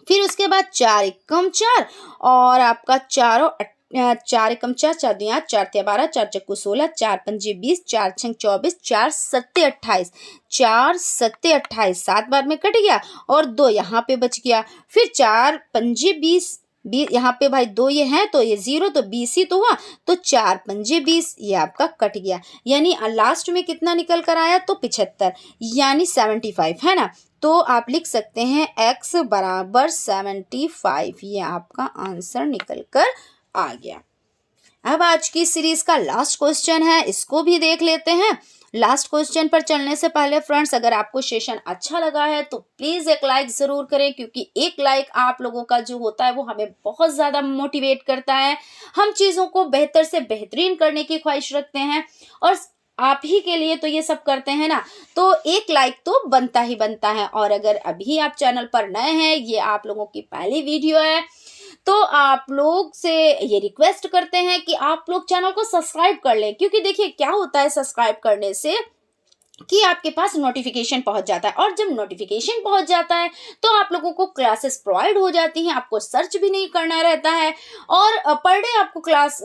फिर उसके बाद 4 एकम 4 और आपका 4 एकम 4 4 2 8 4 3 12 4 चक्कू 16 4 पंजे 20 4 छंग 24 4 7 28 4 7 28 7 बार में कट गया और 2 यहाँ पे बच गया। फिर 4 पंजे 20 यहाँ पे भाई 2 ये हैं तो ये 0 तो 20 ही तो हुआ, तो 4 पंजे 20 ये आपका कट गया। यानी लास्ट में कितना निकल कर आया, तो 75 यानी 75, है ना। तो आप लिख सकते हैं x बराबर 75, ये आपका आंसर निकल कर आ गया। अब आज की सीरीज का लास्ट क्वेश्चन है, इसको भी देख लेते हैं। लास्ट क्वेश्चन पर चलने से पहले फ्रेंड्स, अगर आपको सेशन अच्छा लगा है तो प्लीज एक लाइक जरूर करें, क्योंकि एक लाइक आप लोगों का जो होता है वो हमें बहुत ज्यादा मोटिवेट करता है। हम चीजों को बेहतर से बेहतरीन करने की ख्वाहिश रखते हैं और आप ही के लिए तो ये सब करते हैं ना, तो एक लाइक तो बनता ही बनता है। और अगर अभी आप चैनल पर नए हैं, ये आप लोगों की पहली वीडियो है, तो आप लोग से ये रिक्वेस्ट करते हैं कि आप लोग चैनल को सब्सक्राइब कर लें, क्योंकि देखिए क्या होता है, सब्सक्राइब करने से कि आपके पास नोटिफिकेशन पहुंच जाता है। और जब नोटिफिकेशन पहुंच जाता है तो आप लोगों को क्लासेस प्रोवाइड हो जाती हैं, आपको सर्च भी नहीं करना रहता है और पर डे आपको क्लास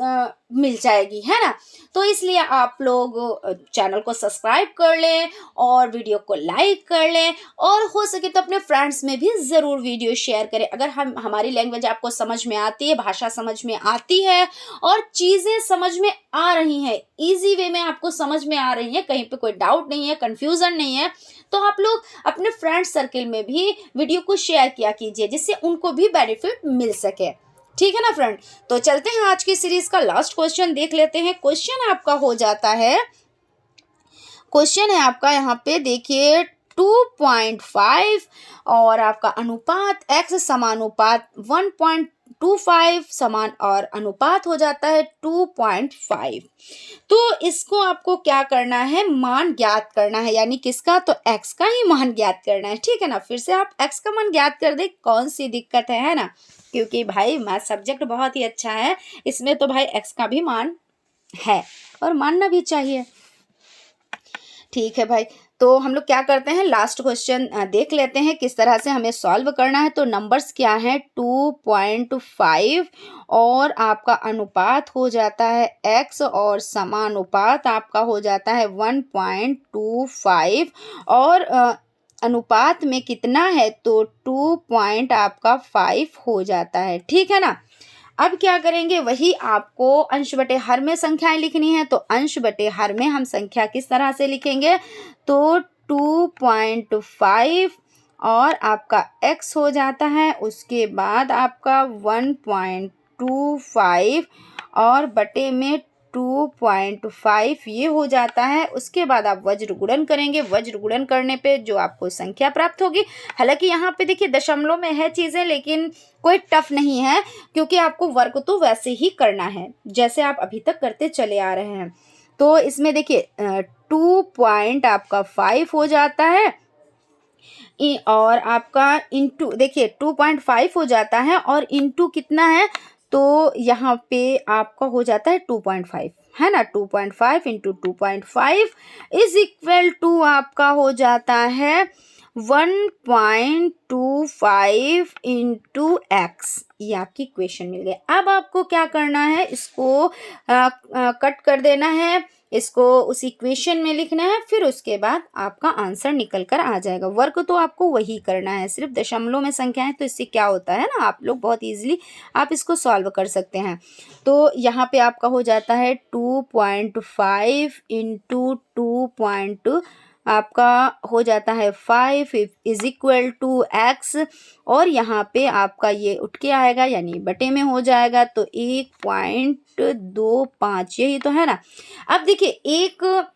मिल जाएगी, है ना। तो इसलिए आप लोग चैनल को सब्सक्राइब कर लें और वीडियो को लाइक कर लें और हो सके तो अपने फ्रेंड्स में भी ज़रूर वीडियो शेयर करें। अगर हमारी लैंग्वेज आपको समझ में आती है, भाषा समझ में आती है और चीज़ें समझ में आ रही हैं, इजी वे में आपको समझ में आ रही हैं, कहीं पे कोई डाउट नहीं है, कंफ्यूजन नहीं है, तो आप लोग अपने फ्रेंड सर्कल में भी वीडियो को शेयर किया कीजिए जिससे उनको भी बेनिफिट मिल सके। ठीक है ना फ्रेंड। तो चलते हैं आज की सीरीज का लास्ट क्वेश्चन देख लेते हैं। क्वेश्चन आपका हो जाता है, क्वेश्चन है आपका यहाँ पे देखिए 2.5 और आपका अनुपात x समानुपात 1.25 समान और अनुपात हो जाता है 2.5। तो इसको आपको क्या करना है, मान ज्ञात करना है, यानी किसका, तो x का ही मान ज्ञात करना है। ठीक है ना। फिर से आप x का मान ज्ञात कर दे, कौन सी दिक्कत है ना, क्योंकि भाई मैथ सब्जेक्ट बहुत ही अच्छा है, इसमें तो भाई x का भी मान है और मानना भी चाहिए। ठीक है भाई। तो हम लोग क्या करते हैं, लास्ट क्वेश्चन देख लेते हैं किस तरह से हमें सॉल्व करना है। तो नंबर्स क्या हैं, 2.5 और आपका अनुपात हो जाता है x और समानुपात आपका हो जाता है 1.25 और अनुपात में कितना है, तो 2.5 हो जाता है। ठीक है ना। अब क्या करेंगे, वही आपको अंश बटे हर में संख्याएं लिखनी है। तो अंश बटे हर में हम संख्या किस तरह से लिखेंगे, तो 2.5 और आपका x हो जाता है, उसके बाद आपका 1.25 और बटे में 2.5 ये हो जाता है। उसके बाद आप वज्र गुणन करेंगे, वज्र गुणन करने पे जो आपको संख्या प्राप्त होगी, हालांकि यहाँ पे देखिए दशमलव में है चीज़ें, लेकिन कोई टफ नहीं है क्योंकि आपको वर्क तो वैसे ही करना है जैसे आप अभी तक करते चले आ रहे हैं। तो इसमें देखिए 2.5 हो जाता है और आपका इंटू देखिए 2.5 हो जाता है और इंटू कितना है, तो यहाँ पे आपका हो जाता है 2.5, है ना। 2.5 इंटू 2.5 इज इक्वल टू आपका हो जाता है 1.25 इंटू एक्स। ये आपकी इक्वेशन मिल गई। अब आपको क्या करना है, इसको कट कर देना है, इसको उस इक्वेशन में लिखना है, फिर उसके बाद आपका आंसर निकल कर आ जाएगा। वर्क तो आपको वही करना है, सिर्फ दशमलव में संख्या है तो इससे क्या होता है ना, आप लोग बहुत इजीली आप इसको सॉल्व कर सकते हैं। तो यहाँ पे आपका हो जाता है 2.5 इंटू 2. आपका हो जाता है 5 इज इक्वल टू एक्स और यहाँ पे आपका ये उठ के आएगा यानी बटे में हो जाएगा, तो 1.25 यही तो है ना। अब देखिए एक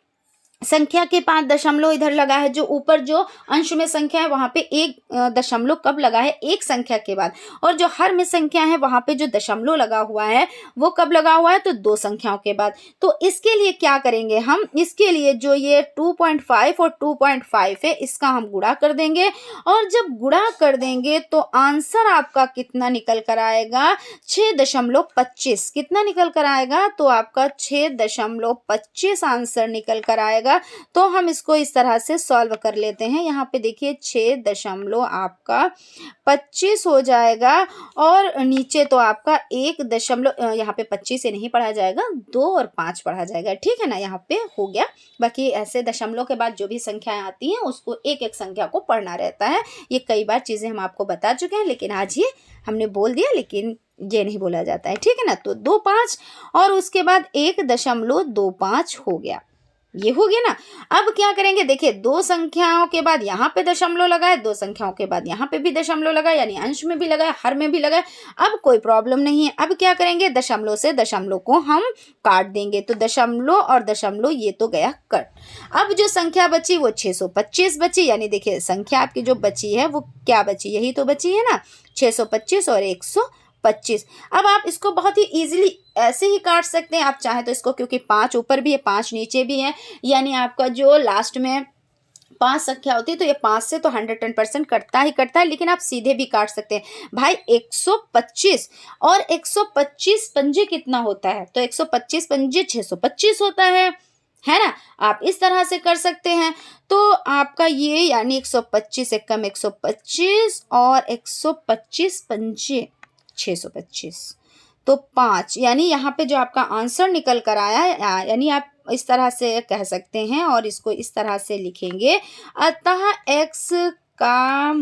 संख्या के 5 दशमलव इधर लगा है, जो ऊपर जो अंश में संख्या है वहां पे एक दशमलव कब लगा है, एक संख्या के बाद, और जो हर में संख्या है वहां पे जो दशमलव लगा हुआ है वो कब लगा हुआ है, तो 2 संख्याओं के बाद। तो इसके लिए क्या करेंगे हम, इसके लिए जो ये 2.5 और 2.5 है इसका हम गुणा कर देंगे और जब गुणा कर देंगे तो आंसर आपका कितना निकल कर आएगा, 6.25। कितना निकल कर आएगा, तो आपका 6.25 आंसर निकल कर आएगा। तो हम इसको इस तरह से सॉल्व कर लेते हैं। यहाँ पे देखिए 6.25 हो जाएगा और नीचे तो आपका 1 यहाँ पे 25 से नहीं पढ़ा जाएगा, 2 और 5 पढ़ा जाएगा। ठीक है ना, यहाँ पे हो गया। बाकी ऐसे दशमलव के बाद जो भी संख्याएं आती हैं उसको एक एक संख्या को पढ़ना रहता है। ये कई बार चीजें हम आपको बता चुके हैं, लेकिन आज ये हमने बोल दिया, लेकिन ये नहीं बोला जाता है। ठीक है ना। तो 2.5 और उसके बाद 1.25 हो गया, ये हो गया ना। अब क्या करेंगे, देखिए 2 संख्याओं के बाद यहाँ पे दशमलव लगाए, 2 संख्याओं के बाद यहाँ पे भी दशमलव लगाए, यानी अंश में भी लगाए हर में भी लगाए। अब कोई प्रॉब्लम नहीं है। अब क्या करेंगे, दशमलव से दशमलव को हम काट देंगे, तो दशमलव और दशमलव ये तो गया कट। अब जो संख्या बची वो 625 बची, यानी देखिए संख्या आपकी जो बची है वो क्या बची, यही तो बची है ना, 625 और 125। अब आप इसको बहुत ही इजीली ऐसे ही काट सकते हैं, आप चाहें तो इसको, क्योंकि 5 ऊपर भी है 5 नीचे भी है, यानी आपका जो लास्ट में 5 संख्या होती है तो ये 5 से तो 110% कटता ही कटता है, लेकिन आप सीधे भी काट सकते हैं भाई। 125 और 125 पंजे कितना होता है, तो 125 पंजे 625 होता है है ना। आप इस तरह से कर सकते हैं। तो आपका ये यानी 125 एकम 125 और 125 पंजे 625, तो 5 यानी यहाँ पे जो आपका आंसर निकल कर आया है यानी आप इस तरह से कह सकते हैं और इसको इस तरह से लिखेंगे, अतः x का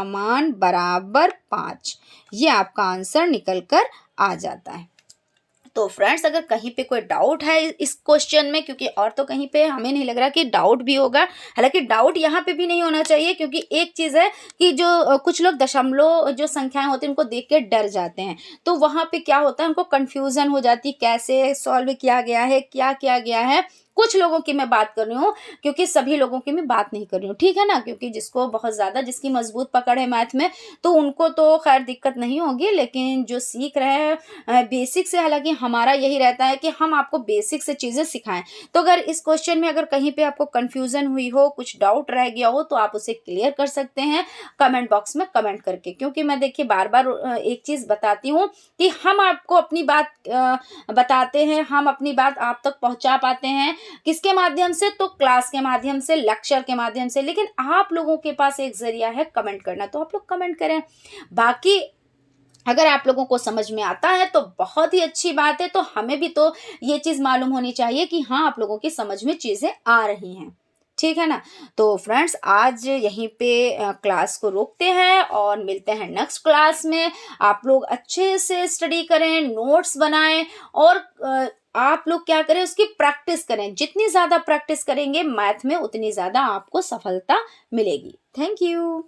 मान बराबर 5। ये आपका आंसर निकल कर आ जाता है। तो फ्रेंड्स अगर कहीं पे कोई डाउट है इस क्वेश्चन में, क्योंकि और तो कहीं पे हमें नहीं लग रहा कि डाउट भी होगा, हालांकि डाउट यहाँ पे भी नहीं होना चाहिए, क्योंकि एक चीज़ है कि जो कुछ लोग दशमलव जो संख्याएं होती हैं उनको देख के डर जाते हैं, तो वहाँ पे क्या होता है उनको कन्फ्यूज़न हो जाती है कैसे सॉल्व किया गया है, क्या किया गया है। कुछ लोगों की मैं बात कर रही हूँ, क्योंकि सभी लोगों की मैं बात नहीं कर रही हूँ, ठीक है ना, क्योंकि जिसको बहुत ज़्यादा जिसकी मजबूत पकड़ है मैथ में तो उनको तो खैर दिक्कत नहीं होगी, लेकिन जो सीख रहे हैं बेसिक से, हालांकि हमारा यही रहता है कि हम आपको बेसिक से चीज़ें सिखाएं। तो अगर इस क्वेश्चन में अगर कहीं पे आपको कन्फ्यूज़न हुई हो, कुछ डाउट रह गया हो, तो आप उसे क्लियर कर सकते हैं कमेंट बॉक्स में कमेंट करके, क्योंकि मैं देखिए बार बार एक चीज़ बताती हूँ कि हम आपको अपनी बात बताते हैं, हम अपनी बात आप तक पहुँचा पाते हैं किसके माध्यम से, तो क्लास के माध्यम से, लेक्चर के माध्यम से, लेकिन आप लोगों के पास एक जरिया है कमेंट करना, तो आप लोग कमेंट करें। बाकी अगर आप लोगों को समझ में आता है तो बहुत ही अच्छी बात है, तो हमें भी तो ये चीज़ मालूम होनी चाहिए कि हाँ आप लोगों की समझ में चीज़ें आ रही हैं, ठीक है ना। तो फ्रेंड्स आज यहीं पे क्लास को रोकते हैं और मिलते हैं नेक्स्ट क्लास में। आप लोग अच्छे से स्टडी करें, नोट्स बनाएं और आप लोग क्या करें उसकी प्रैक्टिस करें। जितनी ज़्यादा प्रैक्टिस करेंगे मैथ में उतनी ज़्यादा आपको सफलता मिलेगी। Thank you.